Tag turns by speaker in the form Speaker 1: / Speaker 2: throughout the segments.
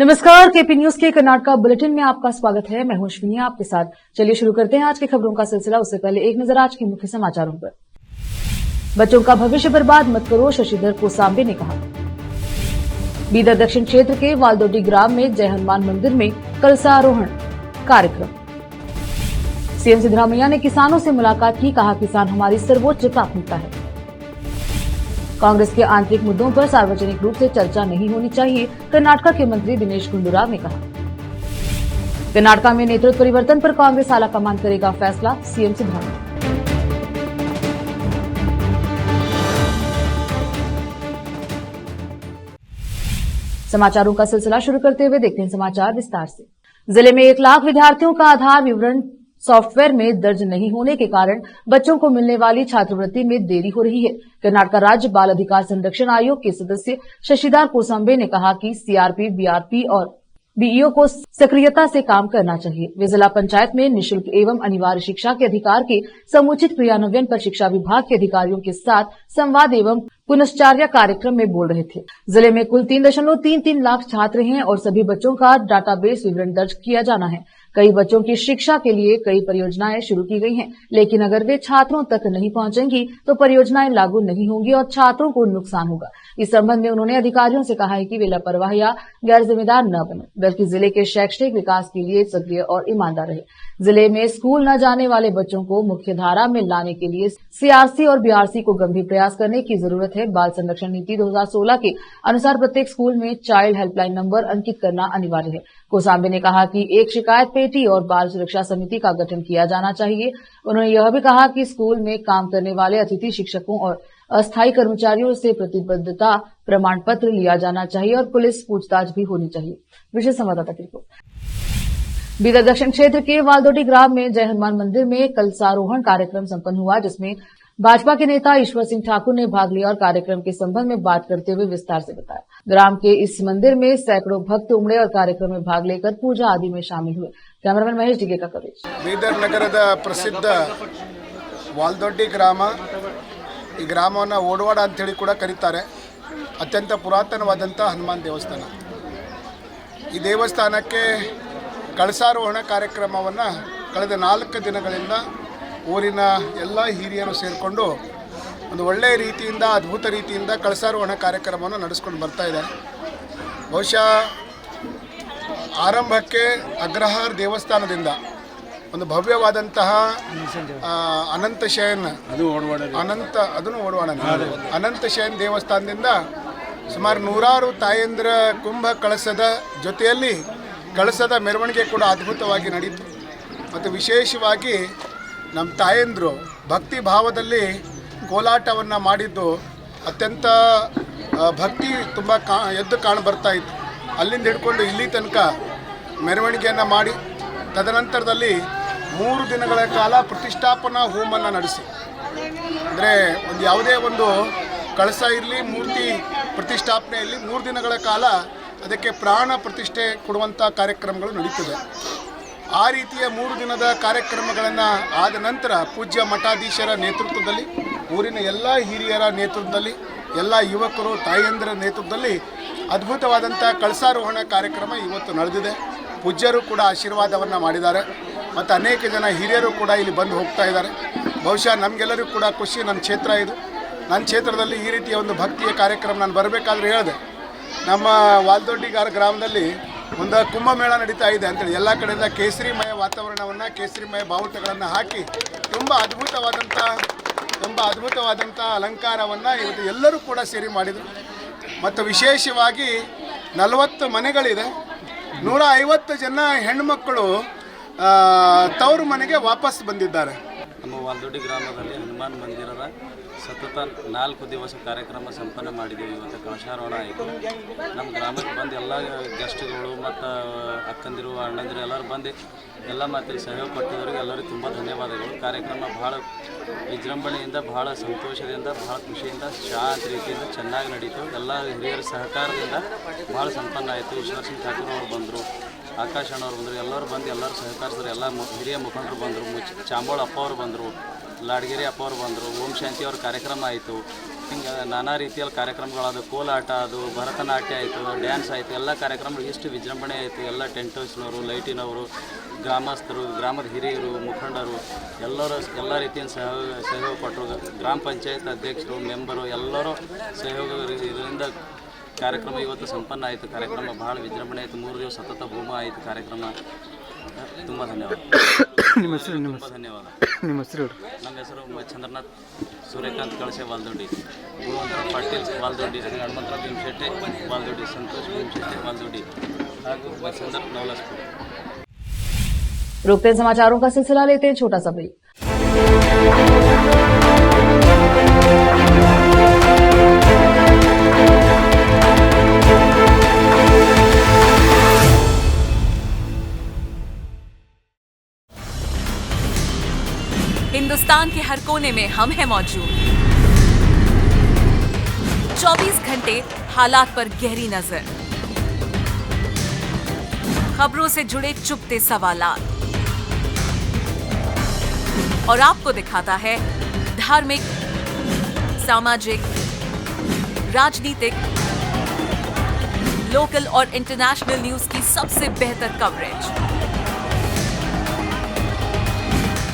Speaker 1: नमस्कार, KP news के Karnataka bulletin में आपका स्वागत है। मैं हूं अश्विनी आपके साथ। चलिए शुरू करते हैं आज की खबरों का सिलसिला। उससे पहले एक नजर आज के मुख्य समाचारों पर। बच्चों का भविष्य बर्बाद मत करो, शशिधर कोसांबे ने कहा। बीदर दक्षिण क्षेत्र के वालदोडी ग्राम में जय हनुमान मंदिर में कलशारोहण कार्यक्रम। सीएम सिद्धरामैया ने किसानों से मुलाकात की, कहा किसान हमारी सर्वोच्च प्राथमिकता है। कांग्रेस के आंतरिक मुद्दों पर सार्वजनिक रूप से चर्चा नहीं होनी चाहिए, कर्नाटका के मंत्री दिनेश गुंडूराव ने कहा। कर्नाटका में नेतृत्व परिवर्तन पर कांग्रेस आला कमान करेगा फैसला, सीएम सिद्धरामैया। समाचारों का सिलसिला शुरू करते हुए देखते हैं समाचार विस्तार से। जिले में 1 लाख विद्यार्थियों का आधार विवरण सॉफ्टवेयर में दर्ज नहीं होने के कारण बच्चों को मिलने वाली छात्रवृत्ति में देरी हो रही है। कर्नाटका राज्य बाल अधिकार संरक्षण आयोग के सदस्य शशिधर कोसांबे ने कहा कि सीआरपी, बीआरपी और बीईओ को सक्रियता से काम करना चाहिए। वे जिला पंचायत में निःशुल्क एवं अनिवार्य शिक्षा के अधिकार के समुचित क्रियान्वयन पर शिक्षा विभाग के अधिकारियों के साथ संवाद एवं पुनश्चर्या कार्यक्रम में बोल रहे थे। जिले में कुल 3.33 लाख छात्र हैं और सभी बच्चों का डाटाबेस विवरण दर्ज किया जाना है। कई बच्चों की शिक्षा के लिए कई परियोजनाएं शुरू की गई हैं, लेकिन अगर वे छात्रों तक नहीं पहुंचेंगी तो परियोजनाएं लागू नहीं होंगी और छात्रों को नुकसान होगा। इस संबंध में उन्होंने अधिकारियों से कहा है कि वे लापरवाह या गैर जिम्मेदार न बने, बल्कि जिले के शैक्षणिक विकास के लिए सक्रिय और ईमानदार रहे। जिले में स्कूल न जाने वाले बच्चों को मुख्य धारा में लाने के लिए सीआरसी और बीआरसी को गंभीर प्रयास करने की जरूरत है। बाल संरक्षण नीति 2016 के अनुसार प्रत्येक स्कूल में चाइल्ड हेल्पलाइन नंबर अंकित करना अनिवार्य है। कोसांबे ने कहा कि एक शिकायत पेटी और बाल सुरक्षा समिति का गठन किया जाना चाहिए। उन्होंने यह भी कहा कि स्कूल में काम करने वाले अतिथि शिक्षकों और अस्थायी कर्मचारियों से प्रतिबद्धता प्रमाण पत्र लिया जाना चाहिए और पुलिस पूछताछ भी होनी चाहिए। विशेष संवाददाता की रिपोर्ट। बीदर दक्षिण क्षेत्र के वालदोडी ग्राम में जय हनुमान मंदिर में कलशारोहण कार्यक्रम संपन्न हुआ, जिसमें भाजपा के नेता ईश्वर सिंह ठाकुर ने भाग लिया और कार्यक्रम के संबंध में बात करते हुए विस्तार से बताया। ग्राम के इस मंदिर में सैकड़ों भक्त उमड़े और कार्यक्रम में भाग लेकर पूजा आदि में शामिल हुए। कैमरामैन महेश डिगे का कवरेज।
Speaker 2: बीदर नगರದ ಪ್ರಸಿದ್ಧ ವಾಲ್ದೊಡ್ಡಿ ಗ್ರಾಮ, ಈ ಗ್ರಾಮವನ್ನು ಓಡವಾಡ ಅಂತೇಳಿ ಕೂಡ ಕರೀತಾರೆ. ಅತ್ಯಂತ ಪುರಾತನವಾದಂಥ ಹನುಮಾನ್ ದೇವಸ್ಥಾನ. ಈ ದೇವಸ್ಥಾನಕ್ಕೆ ಕಳಸಾರೋಹಣ ಕಾರ್ಯಕ್ರಮವನ್ನು ಕಳೆದ 4 ದಿನಗಳಿಂದ ಊರಿನ ಎಲ್ಲ ಹಿರಿಯರು ಸೇರಿಕೊಂಡು ಒಂದು ಒಳ್ಳೆಯ ರೀತಿಯಿಂದ, ಅದ್ಭುತ ರೀತಿಯಿಂದ ಕಳಸಾರೋಹಣ ಕಾರ್ಯಕ್ರಮವನ್ನು ನಡೆಸ್ಕೊಂಡು ಬರ್ತಾ ಇದ್ದಾರೆ. ಬಹುಶಃ ಆರಂಭಕ್ಕೆ ಅಗ್ರಹಾರ ದೇವಸ್ಥಾನದಿಂದ ಒಂದು ಭವ್ಯವಾದಂತಹ ಅನಂತ ಶಯನ್ ದೇವಸ್ಥಾನದಿಂದ ಸುಮಾರು 100 ತಾಯಂದಿರ ಕುಂಭ ಕಳಸದ ಜೊತೆಯಲ್ಲಿ ಕಳಸದ ಮೆರವಣಿಗೆ ಕೂಡ ಅದ್ಭುತವಾಗಿ ನಡೀತು. ಮತ್ತು ವಿಶೇಷವಾಗಿ ನಮ್ಮ ತಾಯಂದಿರು ಭಕ್ತಿ ಭಾವದಲ್ಲಿ ಕೋಲಾಟವನ್ನು ಮಾಡಿದ್ದು ಅತ್ಯಂತ ಭಕ್ತಿ ತುಂಬ ಎದ್ದು ಕಾಣು ಬರ್ತಾ ಇತ್ತು. ಅಲ್ಲಿಂದ ಹಿಡ್ಕೊಂಡು ಇಲ್ಲಿ ತನಕ ಮೆರವಣಿಗೆಯನ್ನು ಮಾಡಿ ತದನಂತರದಲ್ಲಿ 3 ದಿನಗಳ ಕಾಲ ಪ್ರತಿಷ್ಠಾಪನಾ ಹೋಮವನ್ನು ನಡೆಸಿ, ಅಂದರೆ ಒಂದು ಯಾವುದೇ ಒಂದು ಕಳಸ ಇರಲಿ, ಮೂರ್ತಿ ಪ್ರತಿಷ್ಠಾಪನೆಯಲ್ಲಿ 3 ದಿನಗಳ ಕಾಲ ಅದಕ್ಕೆ ಪ್ರಾಣ ಪ್ರತಿಷ್ಠೆ ಕೊಡುವಂಥ ಕಾರ್ಯಕ್ರಮಗಳು ನಡೀತದೆ. ಆ ರೀತಿಯ 3 ದಿನದ ಕಾರ್ಯಕ್ರಮಗಳನ್ನು ಆದ ನಂತರ ಪೂಜ್ಯ ಮಠಾಧೀಶರ ನೇತೃತ್ವದಲ್ಲಿ, ಊರಿನ ಎಲ್ಲ ಹಿರಿಯರ ನೇತೃತ್ವದಲ್ಲಿ, ಎಲ್ಲ ಯುವಕರು ತಾಯಂದಿರ ನೇತೃತ್ವದಲ್ಲಿ ಅದ್ಭುತವಾದಂಥ ಕಳಸಾರೋಹಣ ಕಾರ್ಯಕ್ರಮ ಇವತ್ತು ನಡೆದಿದೆ. ಪೂಜ್ಯರು ಕೂಡ ಆಶೀರ್ವಾದವನ್ನು ಮಾಡಿದ್ದಾರೆ ಮತ್ತು ಅನೇಕ ಜನ ಹಿರಿಯರು ಕೂಡ ಇಲ್ಲಿ ಬಂದು ಹೋಗ್ತಾ ಇದ್ದಾರೆ. ಬಹುಶಃ ನಮಗೆಲ್ಲರಿಗೂ ಕೂಡ ಖುಷಿ. ನನ್ನ ಕ್ಷೇತ್ರ ಇದು. ನನ್ನ ಕ್ಷೇತ್ರದಲ್ಲಿ ಈ ರೀತಿಯ ಒಂದು ಭಕ್ತಿಯ ಕಾರ್ಯಕ್ರಮ ನಾನು ಬರಬೇಕಾದ್ರೆ ಹೇಳಿದೆ, ನಮ್ಮ ವಾಲ್ದೊಡ್ಡಿಗಾರ ಗ್ರಾಮದಲ್ಲಿ ಒಂದು ಕುಂಭಮೇಳ ನಡೀತಾ ಇದೆ ಅಂತೇಳಿ ಎಲ್ಲ ಕಡೆಯಿಂದ ಕೇಸರಿಮಯ ವಾತಾವರಣವನ್ನು, ಕೇಸರಿಮಯ ಬಾವುಟಗಳನ್ನು ಹಾಕಿ ತುಂಬ ಅದ್ಭುತವಾದಂಥ ಅಲಂಕಾರವನ್ನು ಇವತ್ತು ಎಲ್ಲರೂ ಕೂಡ ಸೇರಿ ಮಾಡಿದರು. ಮತ್ತು ವಿಶೇಷವಾಗಿ 40 ಮನೆಗಳಿದೆ, 150 ಜನ ಹೆಣ್ಣುಮಕ್ಕಳು ತವರು ಮನೆಗೆ ವಾಪಸ್ ಬಂದಿದ್ದಾರೆ.
Speaker 3: ನಮ್ಮ ವಾಲ್ದೊಡ್ಡಿ ಗ್ರಾಮದಲ್ಲಿ ಹನುಮಾನ್ ಮಂದಿರದ ಸತತ 4 ದಿವಸ ಕಾರ್ಯಕ್ರಮ ಸಂಪನ್ನ ಮಾಡಿದ್ದೀವಿ. ಇವತ್ತು ಕಳಶಾರೋಹಣ ಆಯಿತು. ನಮ್ಮ ಗ್ರಾಮಕ್ಕೆ ಬಂದು ಎಲ್ಲ ಗೆಸ್ಟ್ಗಳು ಮತ್ತು ಅಕ್ಕಂದಿರು, ಅಣ್ಣಂದಿರು ಎಲ್ಲರೂ ಬಂದು ಎಲ್ಲ ಮಾತಿಗೆ ಸಹಯೋಗ ಕೊಟ್ಟಿದ್ದವರಿಗೆ ಎಲ್ಲರಿಗೂ ತುಂಬ ಧನ್ಯವಾದಗಳು. ಕಾರ್ಯಕ್ರಮ ಭಾಳ ವಿಜೃಂಭಣೆಯಿಂದ, ಭಾಳ ಸಂತೋಷದಿಂದ, ಭಾಳ ಖುಷಿಯಿಂದ, ಶಾಂತ ರೀತಿಯಿಂದ ಚೆನ್ನಾಗಿ ನಡೀತು. ಎಲ್ಲ ಹಿರಿಯರ ಸಹಕಾರದಿಂದ ಭಾಳ ಸಂಪನ್ನ ಆಯಿತು. ಈಶ್ವರ್ ಸಿಂಗ್ ಠಾಕೂರ್ ಅವರು ಬಂದರು, ಆಕಾಶ್ ಅಣ್ಣವ್ರು ಬಂದರು, ಎಲ್ಲರೂ ಬಂದು ಎಲ್ಲರೂ ಸಹಕರಿಸಿದ್ರು. ಎಲ್ಲ ಹಿರಿಯ ಮುಖಂಡರು ಬಂದರು, ಚಾಂಬೋಳ ಅಪ್ಪ ಅವರು ಬಂದರು, ಲಾಡ್ಗೆರೆ ಅಪ್ಪ ಅವರು ಬಂದರು, ಓಂ ಶಾಂತಿ ಅವ್ರ ಕಾರ್ಯಕ್ರಮ ಆಯಿತು. ಹಿಂಗೆ ನಾನಾ ರೀತಿಯಲ್ಲಿ ಕಾರ್ಯಕ್ರಮಗಳದು, ಕೋಲಾಟ ಅದು, ಭರತನಾಟ್ಯ ಆಯಿತು, ಡ್ಯಾನ್ಸ್ ಆಯಿತು, ಎಲ್ಲ ಕಾರ್ಯಕ್ರಮಗಳು ಎಷ್ಟು ವಿಜೃಂಭಣೆ ಆಯಿತು. ಎಲ್ಲ ಟೆಂಟ್ ಹೌಸ್ನವರು, ಲೈಟಿನವರು, ಗ್ರಾಮಸ್ಥರು, ಗ್ರಾಮದ ಹಿರಿಯರು, ಮುಖಂಡರು ಎಲ್ಲರೂ ಎಲ್ಲ ರೀತಿಯ ಸಹಯೋಗ ಕೊಟ್ಟರು. ಗ್ರಾಮ ಪಂಚಾಯತ್ ಅಧ್ಯಕ್ಷರು, ಮೆಂಬರು ಎಲ್ಲರೂ ಸಹಯೋಗ ಇದರಿಂದ ಕಾರ್ಯಕ್ರಮ ಇವತ್ತು ಸಂಪನ್ನ ಆಯಿತು. ಕಾರ್ಯಕ್ರಮ ಭಾಳ ವಿಜೃಂಭಣೆ ಆಯಿತು. 3 ದಿವಸ ಸತತ ಹೋಮ ಆಯಿತು ಕಾರ್ಯಕ್ರಮ. ತುಂಬ ಧನ್ಯವಾದ.
Speaker 4: ನಿಮ್ಮ ಹೆಸರು?
Speaker 3: ಧನ್ಯವಾದ.
Speaker 4: ನಿಮ್ಮ ಹೆಸರು?
Speaker 3: ನಮ್ಮ ಹೆಸರು ಚಂದ್ರನಾಥ್ ಸೂರ್ಯಕಾಂತ್ ಕಳಸೆ ವಾಲ್ದೊಡ್ಡಿ, ಗುರುವಂತರ ಪಾಟೀಲ್ ವಾಲ್ದೊಡ್ಡಿ, ಹನುಮಂತರಾವ್ ಭೀಮಶೆಟ್ಟಿ ವಾಲ್ದೊಡ್ಡಿ, ಸಂತೋಷ್ ಭೀಮಶೆಟ್ಟಿ वालदोडी ಹಾಗೂ मच्छिंदर नवलसपुर।
Speaker 1: रोकते हैं समाचारों का सिलसिला, लेते हैं छोटा सा ब्रेक।
Speaker 5: हिंदुस्तान के हर कोने में हम हैं मौजूद। 24 घंटे हालात पर गहरी नजर, खबरों से जुड़े चुपते सवालात, और आपको दिखाता है धार्मिक, सामाजिक, राजनीतिक, लोकल और इंटरनेशनल न्यूज की सबसे बेहतर कवरेज,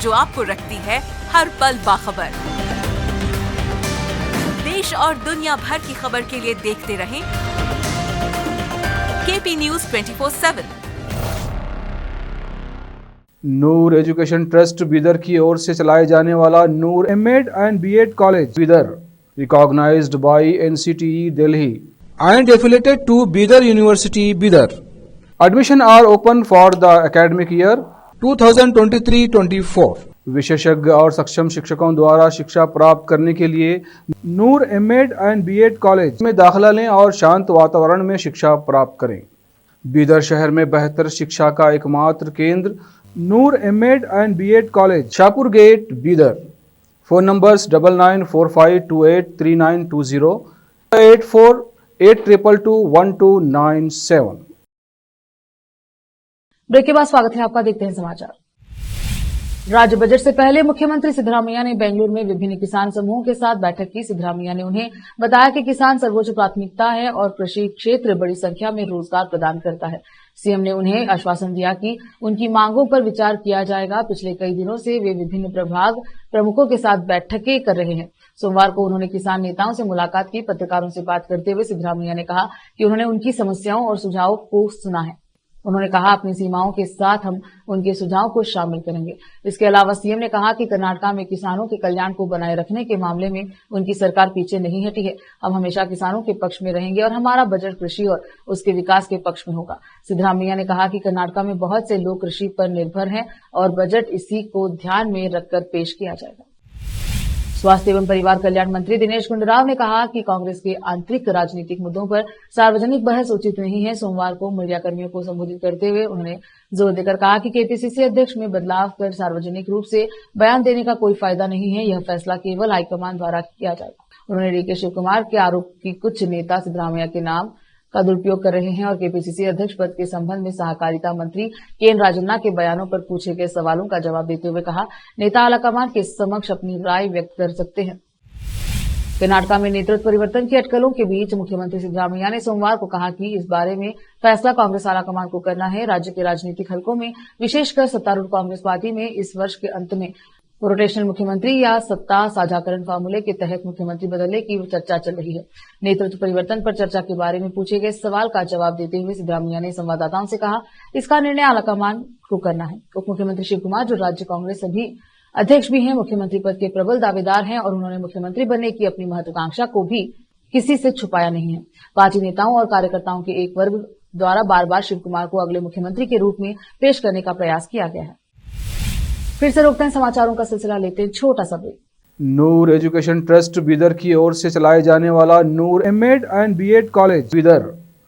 Speaker 5: जो आपको रखती है हर पल बाखबर। देश और दुनिया भर की खबर के लिए देखते रहें KP news 24/7।
Speaker 4: Noor education trust Bidar की ओर से चलाए जाने वाला Noor MEd and BEd college Bidar, recognised by NCTE Delhi and affiliated to Bidar University Bidar. Admission are open for the academic year 2023-24. विशेषज्ञ और सक्षम शिक्षकों द्वारा शिक्षा प्राप्त करने के लिए नूर एमएड एंड बीएड कॉलेज में दाखिला लें और शांत वातावरण में शिक्षा प्राप्त करें। बीदर शहर में बेहतर शिक्षा का एकमात्र केंद्र Noor MEd and BEd college, Shahpur gate Bidar. Phone numbers 9945283920, 8482221297।
Speaker 1: Break के बाद स्वागत है आपका, देखते हैं समाचार। राज्य बजट से पहले मुख्यमंत्री सिद्धरामैया ने बेंगलुरु में विभिन्न किसान समूहों के साथ बैठक की। सिद्धरामैया ने उन्हें बताया कि किसान सर्वोच्च प्राथमिकता है और कृषि क्षेत्र बड़ी संख्या में रोजगार प्रदान करता है। सीएम ने उन्हें आश्वासन दिया कि उनकी मांगों पर विचार किया जाएगा। पिछले कई दिनों से वे विभिन्न प्रभाग प्रमुखों के साथ बैठकें कर रहे हैं। सोमवार को उन्होंने किसान नेताओं से मुलाकात की। पत्रकारों से बात करते हुए सिद्धरामैया ने कहा कि उन्होंने उनकी समस्याओं और सुझावों को सुना है। उन्होंने कहा अपनी सीमाओं के साथ हम उनके सुझाव को शामिल करेंगे। इसके अलावा सीएम ने कहा कि कर्नाटक में किसानों के कल्याण को बनाए रखने के मामले में उनकी सरकार पीछे नहीं हटी है। हम हमेशा किसानों के पक्ष में रहेंगे और हमारा बजट कृषि और उसके विकास के पक्ष में होगा। सिद्धरामैया ने कहा कि कर्नाटक में बहुत से लोग कृषि पर निर्भर हैं और बजट इसी को ध्यान में रखकर पेश किया जाएगा। स्वास्थ्य एवं परिवार कल्याण मंत्री दिनेश गुंडूराव ने कहा कि कांग्रेस के आंतरिक राजनीतिक मुद्दों पर सार्वजनिक बहस उचित नहीं है। सोमवार को मीडिया कर्मियों को संबोधित करते हुए उन्होंने जोर देकर कहा कि केपीसीसी अध्यक्ष में बदलाव कर सार्वजनिक रूप से बयान देने का कोई फायदा नहीं है। यह फैसला केवल हाईकमान द्वारा किया जाएगा। उन्होंने डीके शिव कुमार के आरोप की कुछ नेता सिद्धरामैया के नाम का दुरुपयोग कर रहे हैं और केपीसीसी अध्यक्ष पद के संबंध में सहकारिता मंत्री केएन राजन्ना के बयानों पर पूछे गए सवालों का जवाब देते हुए कहा, नेता आलाकमान के समक्ष अपनी राय व्यक्त कर सकते हैं। कर्नाटक में नेतृत्व परिवर्तन की अटकलों के बीच मुख्यमंत्री सिद्धरामैया ने सोमवार को कहा कि इस बारे में फैसला कांग्रेस आलाकमान को करना है। राज्य के राजनीतिक हलकों में विशेषकर सत्तारूढ़ कांग्रेस पार्टी में इस वर्ष के अंत में रोटेशनल मुख्यमंत्री या सत्ता साझाकरण फार्मूले के तहत मुख्यमंत्री बदलने की चर्चा चल रही है। नेतृत्व परिवर्तन पर चर्चा के बारे में पूछे गए सवाल का जवाब देते हुए सिद्धरामैया ने संवाददाताओं से कहा, इसका निर्णय आलाकमान को करना है। उप मुख्यमंत्री शिव कुमार, जो राज्य कांग्रेस सभी अध्यक्ष भी हैं, मुख्यमंत्री पद के प्रबल दावेदार हैं और उन्होंने मुख्यमंत्री बनने की अपनी महत्वाकांक्षा को भी किसी से छुपाया नहीं है। पार्टी नेताओं और कार्यकर्ताओं के एक वर्ग द्वारा बार बार शिव कुमार को अगले मुख्यमंत्री के रूप में पेश करने का प्रयास किया गया है। फिर से रोकते हैं समाचारों का सिलसिला, लेते हैं छोटा सा break.
Speaker 4: Noor education trust Bidar की ओर से चलाए जाने वाला Noor MEd and BEd college Bidar,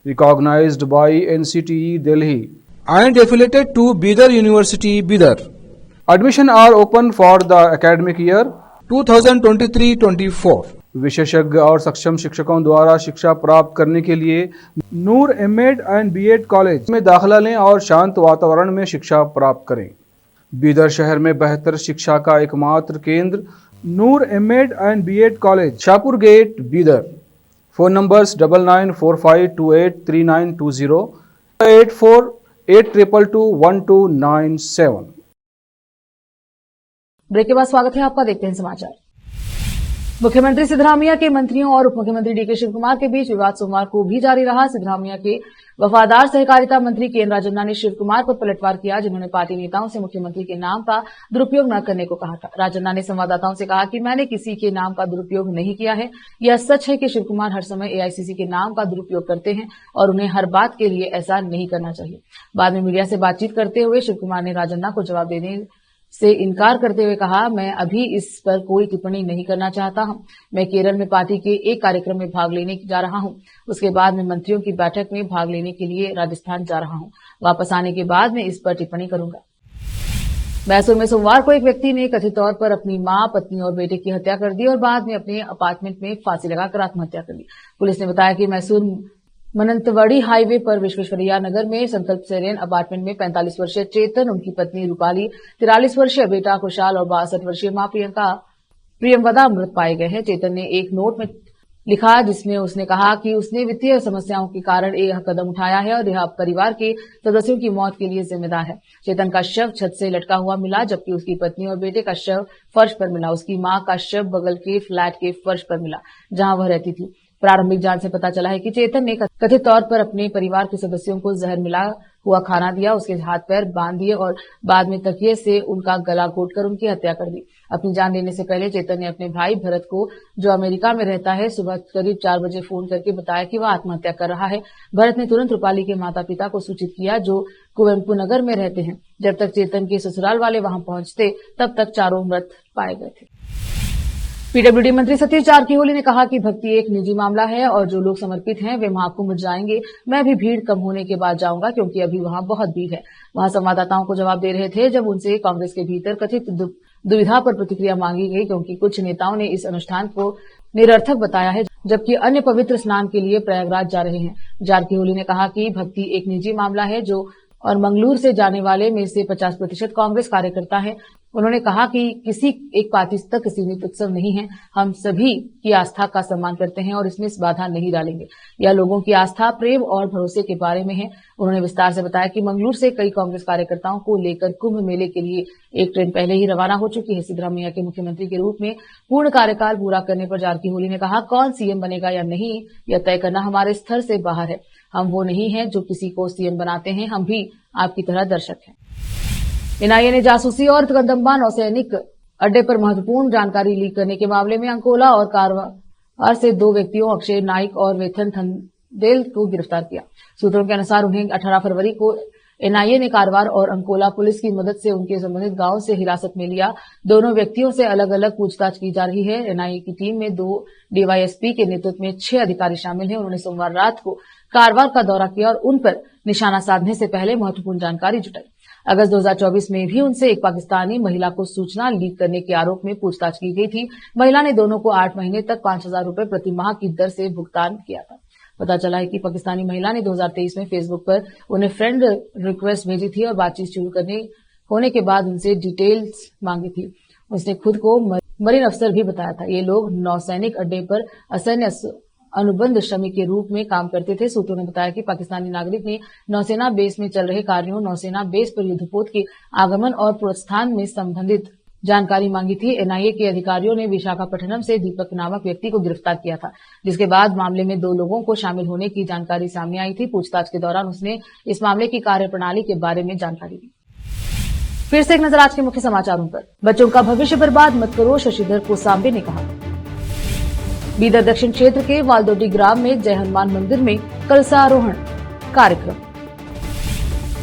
Speaker 4: recognised by NCTE Delhi and affiliated to Bidar University Bidar. Admission are open for the academic year 2023-24. विशेषज्ञ और सक्षम शिक्षकों द्वारा शिक्षा प्राप्त करने के लिए नूर एमएड एंड बीएड कॉलेज में दाखिला लें और शांत वातावरण में शिक्षा प्राप्त करें। बीदर शहर में बेहतर शिक्षा का एकमात्र केंद्र Noor MEd and BEd college, Shahpur gate, Bidar. Phone numbers 9945283920, 8482221297।
Speaker 1: Break के बाद स्वागत है आपका, देखते हैं समाचार। मुख्यमंत्री सिद्धरामैया के मंत्रियों और उप मुख्यमंत्री डीके शिव कुमार के बीच विवाद सोमवार को भी जारी रहा। सिद्धरामैया के वफादार सहकारिता मंत्री केएन राजन्ना ने शिव कुमार पर पलटवार किया, जिन्होंने पार्टी नेताओं से मुख्यमंत्री के नाम का दुरुपयोग न करने को कहा था। राजन्ना ने संवाददाताओं से कहा कि मैंने किसी के नाम का दुरुपयोग नहीं किया है। यह सच है कि शिव कुमार हर समय एआईसीसी के नाम का दुरुपयोग करते हैं और उन्हें हर बात के लिए ऐसा नहीं करना चाहिए। बाद में मीडिया से बातचीत करते हुए शिव कुमार ने राजन्ना को जवाब देने से इनकार करते हुए कहा, मैं अभी इस पर कोई टिप्पणी नहीं करना चाहता हूं। मैं केरल में पार्टी के एक कार्यक्रम में भाग लेने जा रहा हूं। उसके बाद मैं मंत्रियों की बैठक में भाग लेने के लिए राजस्थान जा रहा हूं। वापस आने के बाद मैं इस पर टिप्पणी करूंगा। मैसूर में सोमवार को एक व्यक्ति ने कथित तौर पर अपनी मां, पत्नी और बेटे की हत्या कर दी और बाद में अपने अपार्टमेंट में फांसी लगाकर आत्महत्या कर ली। पुलिस ने बताया कि मैसूर मनंतवाड़ी हाईवे पर विश्वेश्वरैया नगर में संकल्प सेरेन अपार्टमेंट में 45 वर्षीय चेतन, उनकी पत्नी रूपाली, 43 वर्षीय बेटा खुशहाल और 62 वर्षीय मां प्रियंवदा मृत पाए गए हैं। चेतन ने एक नोट में लिखा जिसमें उसने कहा कि उसने वित्तीय समस्याओं के कारण यह कदम उठाया है और यह परिवार के सदस्यों की मौत के लिए जिम्मेदार है। चेतन का शव छत से लटका हुआ मिला, जबकि उसकी पत्नी और बेटे का शव फर्श पर मिला। उसकी मां का शव बगल के फ्लैट के फर्श पर मिला, जहां वह रहती थी। प्रारंभिक जांच से पता चला है कि चेतन ने कथित तौर पर अपने परिवार के सदस्यों को जहर मिला हुआ खाना दिया, उसके हाथ पैर बांध दिए और बाद में तकिए से उनका गला घोंटकर उनकी हत्या कर दी। अपनी जान लेने से पहले चेतन ने अपने भाई भरत को, जो अमेरिका में रहता है, सुबह करीब 4 बजे फोन करके बताया कि वह आत्महत्या कर रहा है। भरत ने तुरंत रूपाली के माता पिता को सूचित किया, जो कुवेंपु नगर में रहते हैं। जब तक चेतन के ससुराल वाले वहां पहुंचते तब तक चारों मृत पाए गए थे। पीडब्ल्यूडी मंत्री सतीश जारकीहोली ने कहा कि भक्ति एक निजी मामला है और जो लोग समर्पित हैं वे महाकुंभ जाएंगे। मैं भी भीड़ कम होने के बाद जाऊंगा, क्योंकि अभी वहां बहुत भीड़ है। वहां संवाददाताओं को जवाब दे रहे थे जब उनसे कांग्रेस के भीतर कथित दुविधा पर प्रतिक्रिया मांगी गई, क्योंकि कुछ नेताओं ने इस अनुष्ठान को निरर्थक बताया है, जबकि अन्य पवित्र स्नान के लिए प्रयागराज जा रहे हैं। जारकीहोली ने कहा कि भक्ति एक निजी मामला है और मंगलूर से जाने वाले में से 50% कांग्रेस कार्यकर्ता हैं। उन्होंने कहा कि किसी एक पार्टी तक सीमित उत्सव नहीं है। हम सभी की आस्था का सम्मान करते हैं और इसमें बाधा नहीं डालेंगे। यह लोगों की आस्था, प्रेम और भरोसे के बारे में है। उन्होंने विस्तार से बताया कि मंगलूर से कई कांग्रेस कार्यकर्ताओं को लेकर कुंभ मेले के लिए एक ट्रेन पहले ही रवाना हो चुकी है। सिद्धरामैया के मुख्यमंत्री के रूप में पूर्ण कार्यकाल पूरा करने पर जारकीहोली ने कहा, कौन सीएम बनेगा या नहीं, यह तय करना हमारे स्तर से बाहर है। हम वो नहीं हैं जो किसी को सीएम बनाते हैं, हम भी आपकी तरह दर्शक हैं। एनआईए ने जासूसी और कदम्बा नौसैनिक अड्डे पर महत्वपूर्ण जानकारी लीक करने के मामले में अंकोला और कारवार से 2 व्यक्तियों, अक्षय नाइक और वेथन थंदेल को गिरफ्तार किया। सूत्रों के अनुसार उन्हें 18 फरवरी को एनआईए ने कारवार और अंकोला पुलिस की मदद से उनके संबंधित गांव से हिरासत में लिया। दोनों व्यक्तियों से अलग अलग पूछताछ की जा रही है। एनआईए की टीम में 2 डीवाईएसपी के नेतृत्व में 6 अधिकारी शामिल हैं। उन्होंने सोमवार रात को कारवार का दौरा किया और उन पर निशाना साधने से पहले महत्वपूर्ण जानकारी जुटाई। अगस्त 2024 में भी उनसे एक पाकिस्तानी महिला को सूचना लीक करने के आरोप में पूछताछ की गई थी। महिला ने दोनों को 8 महीने तक 5,000 रुपए प्रति माह की दर से भुगतान किया था। पता चला है कि पाकिस्तानी महिला ने 2023 में फेसबुक पर उन्हें फ्रेंड रिक्वेस्ट भेजी थी और बातचीत शुरू होने के बाद उनसे डिटेल्स मांगी थी। उसने खुद को मरीन अफसर भी बताया था। ये लोग नौसैनिक अड्डे पर असैन्य अनुबंध श्रमिक के रूप में काम करते थे। सूत्रों ने बताया कि पाकिस्तानी नागरिक ने नौसेना बेस में चल रहे कार्यों, नौसेना बेस पर युद्धपोत के आगमन और प्रोत्साहन में संबंधित जानकारी मांगी थी। एनआईए के अधिकारियों ने विशाखापट्टनम से दीपक नामक व्यक्ति को गिरफ्तार किया था, जिसके बाद मामले में 2 लोगों को शामिल होने की जानकारी सामने आई थी। पूछताछ के दौरान उसने इस मामले की कार्यप्रणाली के बारे में जानकारी दी। फिर से एक नजर आज के मुख्य समाचारों पर। बच्चों का भविष्य बर्बाद मत करो, शशिधर कोसांबे ने कहा। बीदर दक्षिण क्षेत्र के वालदोडी ग्राम में जय हनुमान मंदिर में कलशारोहण कार्यक्रम।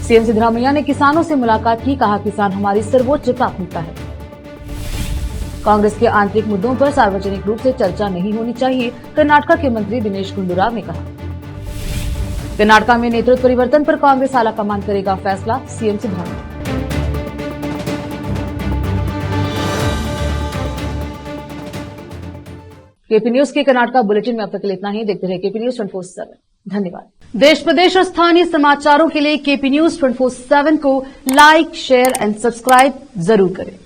Speaker 1: सीएम सिद्धरामैया ने किसानों से मुलाकात की, कहा किसान हमारी सर्वोच्च प्राथमिकता है। कांग्रेस के आंतरिक मुद्दों पर सार्वजनिक रूप से चर्चा नहीं होनी चाहिए, कर्नाटक के मंत्री दिनेश गुंडूराव ने कहा। कर्नाटक में नेतृत्व परिवर्तन पर कांग्रेस आलाकमान करेगा फैसला, सीएम सिद्धरामैया। केपी न्यूज के कर्नाटक बुलेटिन में अब तक के लिए इतना ही। देखते रहे केपी न्यूज 24/7। धन्यवाद। देश प्रदेश और स्थानीय समाचारों के लिए केपी न्यूज 24/7 को लाइक, शेयर एंड सब्सक्राइब जरूर करें।